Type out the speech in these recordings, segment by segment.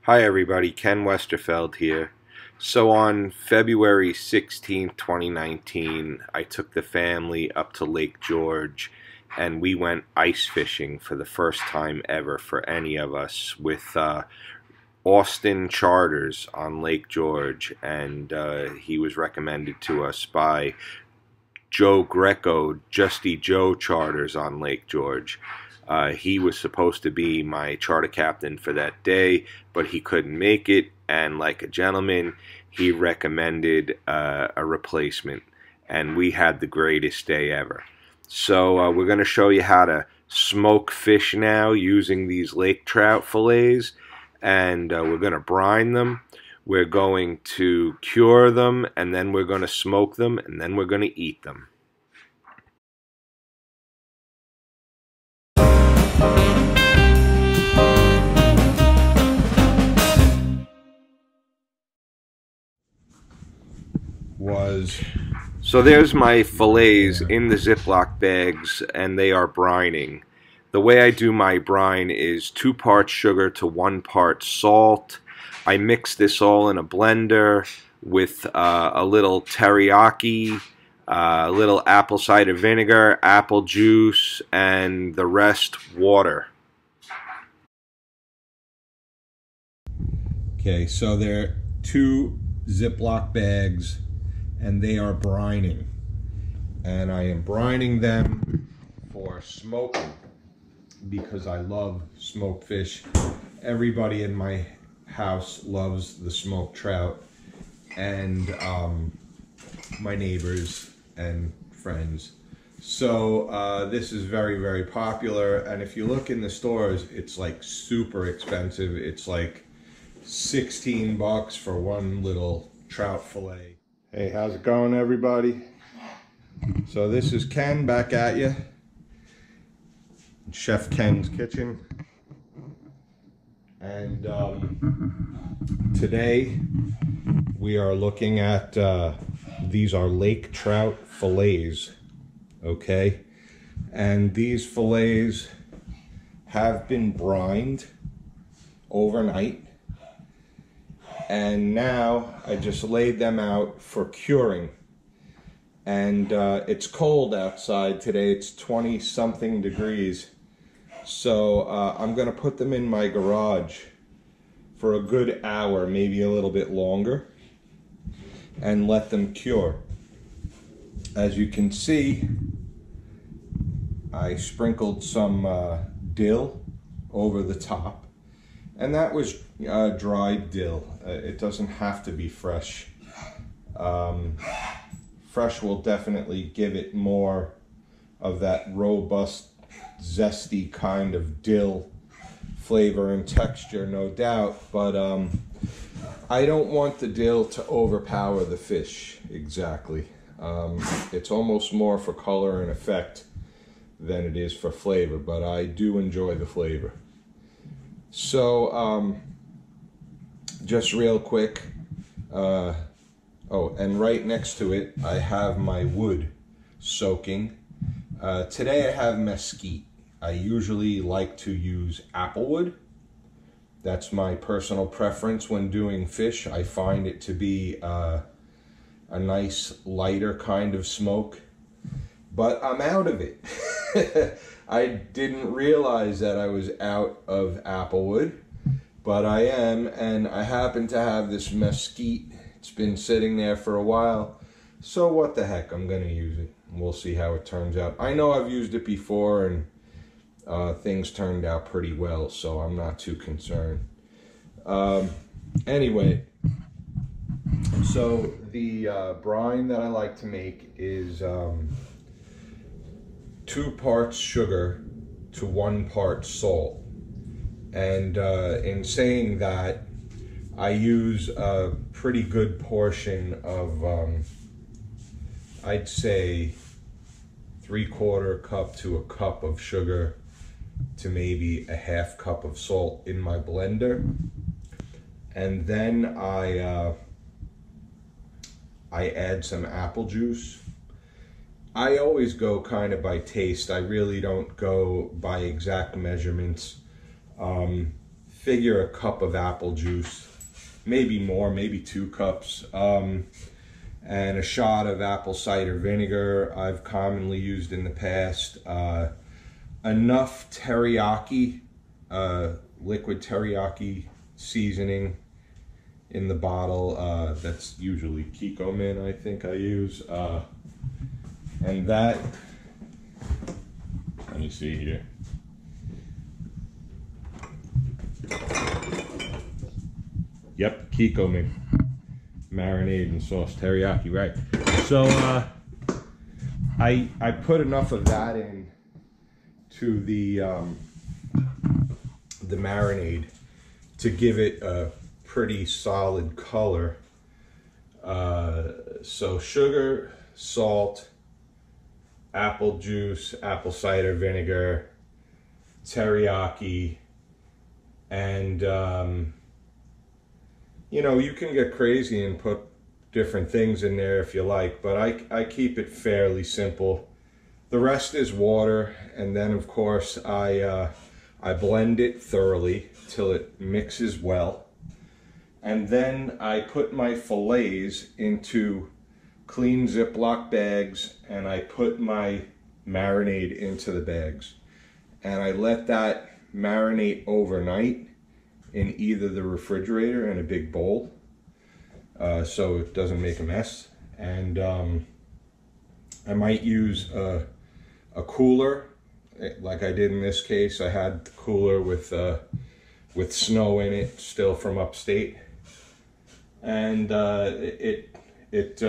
Hi everybody, Ken Westerfeld here. So on February 16th, 2019, I took the family up to Lake George and we went ice fishing for the first time ever for any of us with Austin Charters on Lake George, and he was recommended to us by Joe Greco, Justy Joe Charters on Lake George. He was supposed to be my charter captain for that day, but he couldn't make it, and like a gentleman, he recommended a replacement, and we had the greatest day ever. So we're going to show you how to smoke fish now using these lake trout fillets, and we're going to brine them. We're going to cure them, and then we're going to smoke them, and then we're going to eat them. So there's my fillets in the Ziploc bags, and they are brining. The way I do my brine is 2 parts sugar to 1 part salt. I mix this all in a blender with a little teriyaki, a little apple cider vinegar, apple juice, and the rest water. Okay, so there are 2 Ziploc bags, and they are brining, and I am brining them for smoking because I love smoked fish. Everybody in my house loves the smoked trout, and my neighbors and friends. So this is very, very popular, and if you look in the stores, it's like super expensive. It's like 16 bucks for one little trout fillet. Hey, how's it going, everybody? So this is Ken back at you. Chef Ken's kitchen. And today we are looking at, these are lake trout fillets, okay? And these fillets have been brined overnight. And now I just laid them out for curing, and it's cold outside today. It's 20-something degrees, so I'm gonna put them in my garage for a good hour, maybe a little bit longer, and let them cure. As you can see, I sprinkled some dill over the top. And that was dried dill. It doesn't have to be fresh. Fresh will definitely give it more of that robust, zesty kind of dill flavor and texture, no doubt. But I don't want the dill to overpower the fish, exactly. It's almost more for color and effect than it is for flavor, but I do enjoy the flavor. So, just real quick, oh, and right next to it, I have my wood soaking. Today I have mesquite. I usually like to use applewood. That's my personal preference when doing fish. I find it to be a nice, lighter kind of smoke, but I'm out of it. I didn't realize that I was out of applewood, but I am, and I happen to have this mesquite. It's been sitting there for a while, so what the heck, I'm gonna use it. We'll see how it turns out. I know I've used it before, and things turned out pretty well, so I'm not too concerned. Anyway, so the brine that I like to make is 2 parts sugar to 1 part salt. And in saying that, I use a pretty good portion of, I'd say 3/4 cup to a cup of sugar to maybe a 1/2 cup of salt in my blender. And then I add some apple juice. I always go kind of by taste. I really don't go by exact measurements. figure a cup of apple juice, maybe more, maybe 2 cups, and a shot of apple cider vinegar I've commonly used in the past, enough teriyaki, liquid teriyaki seasoning in the bottle, that's usually Kikkoman I think I use, and that, let me see here. Yep, Kikkoman marinade and sauce, teriyaki, right? So I put enough of that in to the marinade to give it a pretty solid color. So sugar, salt, apple juice, apple cider vinegar, teriyaki, and you know, you can get crazy and put different things in there if you like, but I keep it fairly simple. The rest is water, and then of course I blend it thoroughly till it mixes well, and then I put my fillets into clean Ziploc bags, and I put my marinade into the bags, and I let that marinate overnight in either the refrigerator in a big bowl, so it doesn't make a mess. And I might use a cooler, like I did in this case. I had the cooler with snow in it, still from upstate, and it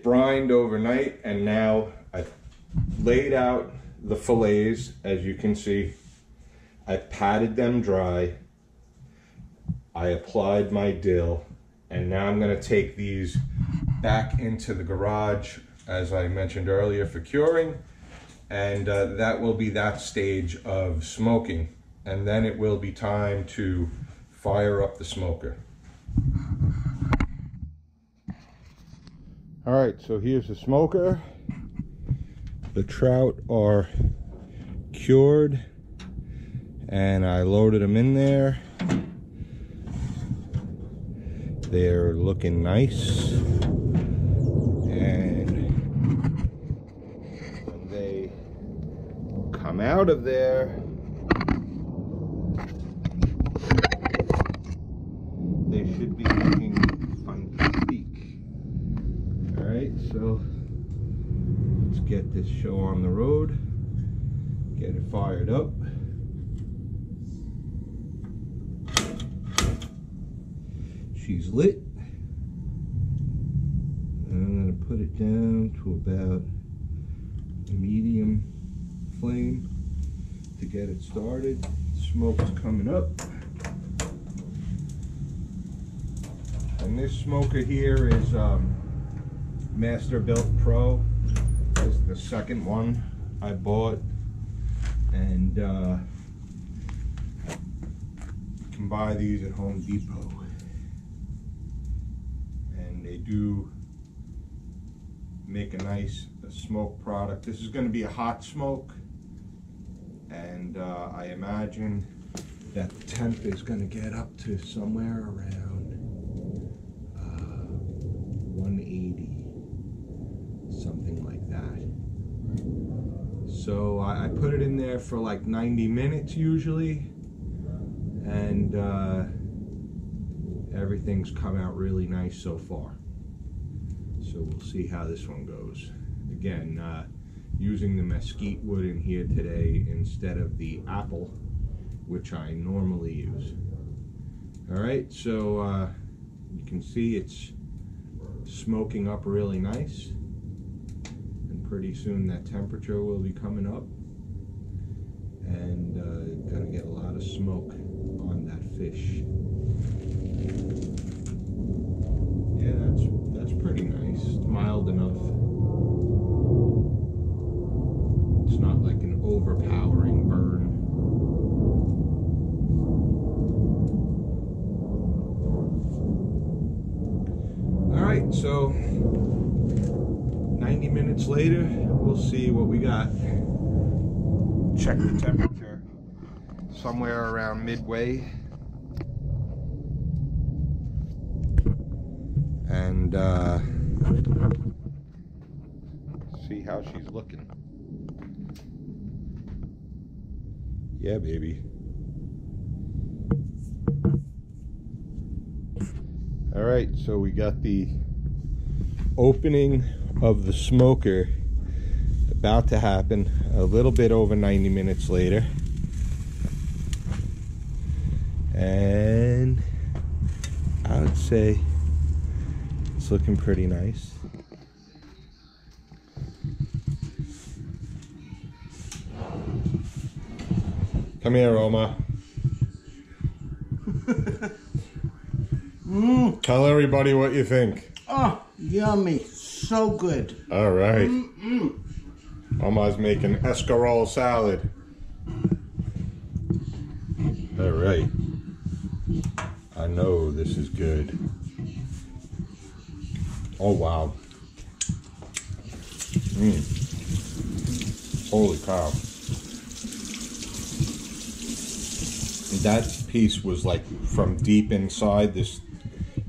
brined overnight. And now I laid out the fillets, as you can see. I patted them dry, I applied my dill, and now I'm going to take these back into the garage, as I mentioned earlier, for curing, and that will be that stage of smoking, and then it will be time to fire up the smoker. All right, so here's the smoker. The trout are cured, and I loaded them in there. They're looking nice, and when they come out of there, they should be looking fantastic. All right, so let's get this show on the road, get it fired up. She's lit, and I'm going to put it down to about a medium flame to get it started. Smoke's coming up, and this smoker here is Masterbuilt Pro. This is the second one I bought, and you can buy these at Home Depot. They do make a nice smoke product. This is going to be a hot smoke, and I imagine that the temp is going to get up to somewhere around 180, something like that. So I put it in there for like 90 minutes usually, and everything's come out really nice so far. So we'll see how this one goes. Again, using the mesquite wood in here today instead of the apple, which I normally use. All right, so you can see it's smoking up really nice, and pretty soon that temperature will be coming up, and gonna get a lot of smoke on that fish. Yeah, that's pretty nice. It's mild enough. It's not like an overpowering burn. All right, so 90 minutes later, we'll see what we got. Check the temperature. somewhere around midway. And see how she's looking. Yeah, baby. All right, so we got the opening of the smoker about to happen a little bit over 90 minutes later. And I would say it's looking pretty nice. Come here, Oma. Tell everybody what you think. Oh, yummy. So good. All right. Oma's making escarole salad. All right. I know this is good. Oh, wow. Holy cow. That piece was like from deep inside this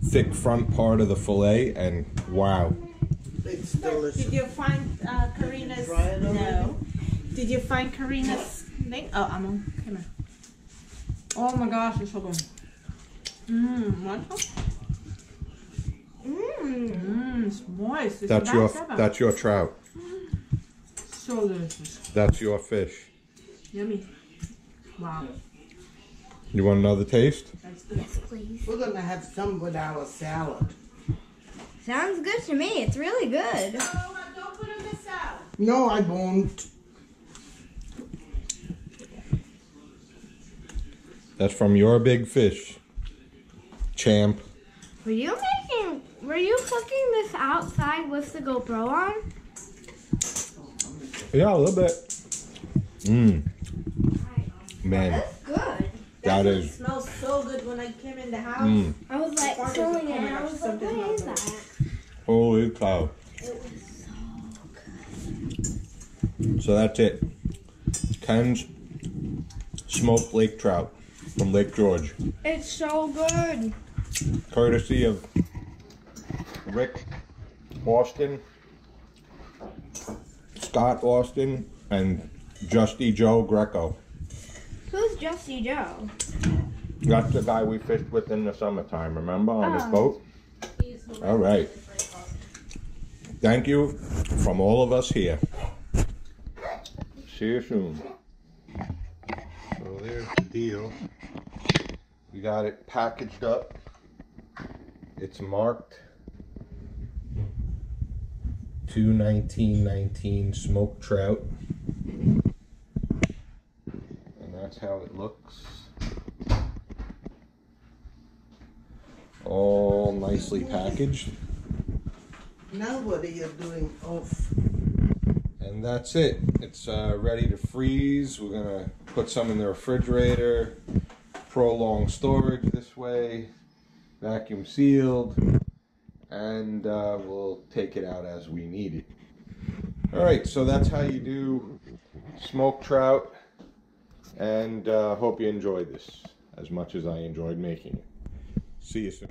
thick front part of the fillet, and wow. It's delicious. Did you find Karina's? No. Did you find Karina's thing? Oh, I'm on camera. Oh my gosh, it's so good. What? It's moist. It's That's your trout. So delicious. That's your fish. Yummy. Wow. You want another taste? Yes, please. We're going to have some with our salad. Sounds good to me. It's really good. Oh, don't put in the salad. No, I won't. That's from your big fish, champ. Were you cooking this outside with the GoPro on? Yeah, a little bit. Man. That's good. It smells so good when I came in the house. I was like smelling it and I was like, what is that? Holy cow. It was so good. So that's it. Ken's smoked lake trout from Lake George. It's so good. Courtesy of Rick Austin, Scott Austin, and Justy Joe Greco. Who's Justy Joe? That's the guy we fished with in the summertime, remember, on his boat? All right. Thank you from all of us here. See you soon. So there's the deal. We got it packaged up. It's marked to 1919 smoked trout. And that's how it looks. All nicely packaged. Now what are you doing off? And that's it. It's ready to freeze. We're gonna put some in the refrigerator, prolong storage this way, vacuum sealed, and we'll take it out as we need it. All right, so that's how you do smoked trout, and hope you enjoyed this as much as I enjoyed making it. See you soon.